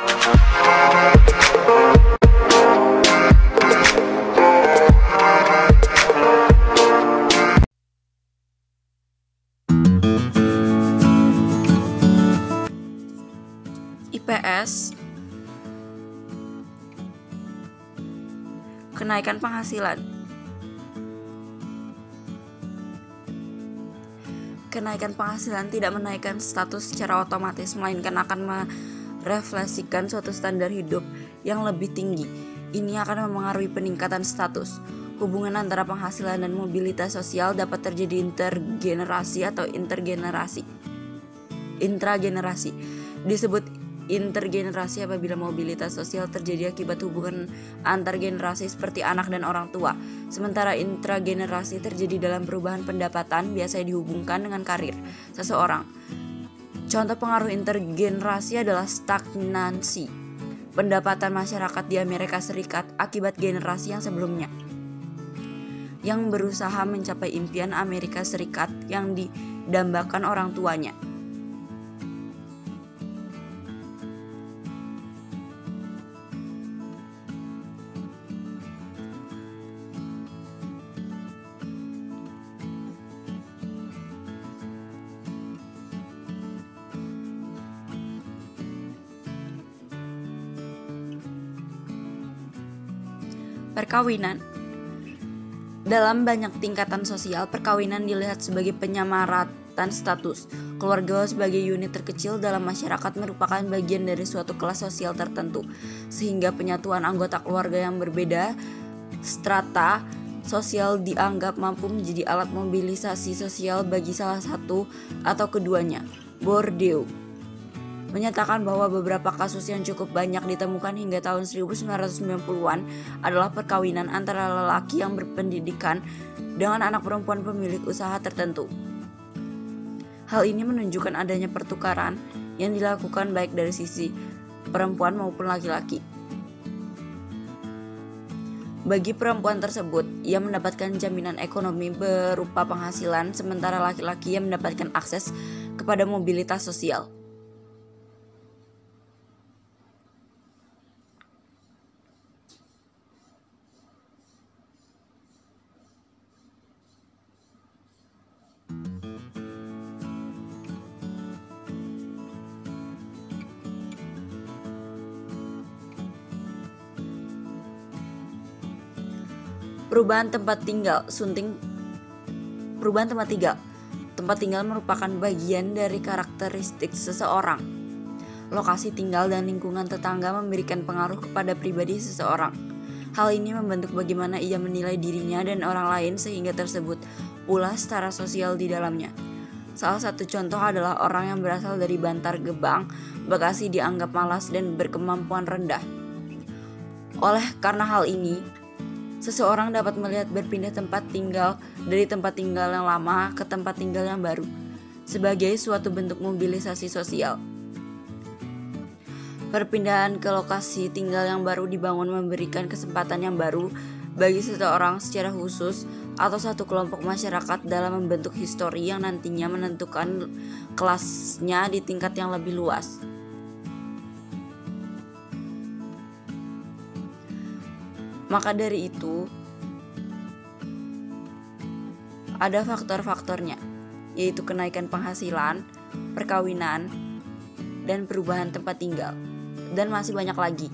IPS, kenaikan penghasilan. Kenaikan penghasilan tidak menaikkan status secara otomatis, melainkan akan merefleksikan suatu standar hidup yang lebih tinggi. Ini akan memengaruhi peningkatan status. Hubungan antara penghasilan dan mobilitas sosial dapat terjadi intergenerasi atau intragenerasi. Disebut intergenerasi apabila mobilitas sosial terjadi akibat hubungan antar generasi seperti anak dan orang tua. Sementara intragenerasi terjadi dalam perubahan pendapatan, biasanya dihubungkan dengan karir seseorang. Contoh pengaruh intergenerasi adalah stagnansi pendapatan masyarakat di Amerika Serikat akibat generasi yang sebelumnya yang berusaha mencapai impian Amerika Serikat yang didambakan orang tuanya. Perkawinan. Dalam banyak tingkatan sosial, perkawinan dilihat sebagai penyamaratan status. Keluarga sebagai unit terkecil dalam masyarakat merupakan bagian dari suatu kelas sosial tertentu, sehingga penyatuan anggota keluarga yang berbeda strata sosial dianggap mampu menjadi alat mobilisasi sosial bagi salah satu atau keduanya. Bourdieu menyatakan bahwa beberapa kasus yang cukup banyak ditemukan hingga tahun 1990-an adalah perkawinan antara lelaki yang berpendidikan dengan anak perempuan pemilik usaha tertentu. Hal ini menunjukkan adanya pertukaran yang dilakukan baik dari sisi perempuan maupun laki-laki. Bagi perempuan tersebut, ia mendapatkan jaminan ekonomi berupa penghasilan, sementara laki-laki yang mendapatkan akses kepada mobilitas sosial. Perubahan tempat tinggal. Perubahan tempat tinggal. Tempat tinggal merupakan bagian dari karakteristik seseorang. Lokasi tinggal dan lingkungan tetangga memberikan pengaruh kepada pribadi seseorang. Hal ini membentuk bagaimana ia menilai dirinya dan orang lain, sehingga tersebut pula setara sosial di dalamnya. Salah satu contoh adalah orang yang berasal dari Bantar Gebang, Bekasi dianggap malas dan berkemampuan rendah. Oleh karena hal ini, seseorang dapat melihat berpindah tempat tinggal dari tempat tinggal yang lama ke tempat tinggal yang baru sebagai suatu bentuk mobilisasi sosial. Perpindahan ke lokasi tinggal yang baru dibangun memberikan kesempatan yang baru bagi seseorang secara khusus atau satu kelompok masyarakat dalam membentuk histori yang nantinya menentukan kelasnya di tingkat yang lebih luas. Maka dari itu, ada faktor-faktornya, yaitu kenaikan penghasilan, perkawinan, dan perubahan tempat tinggal, dan masih banyak lagi.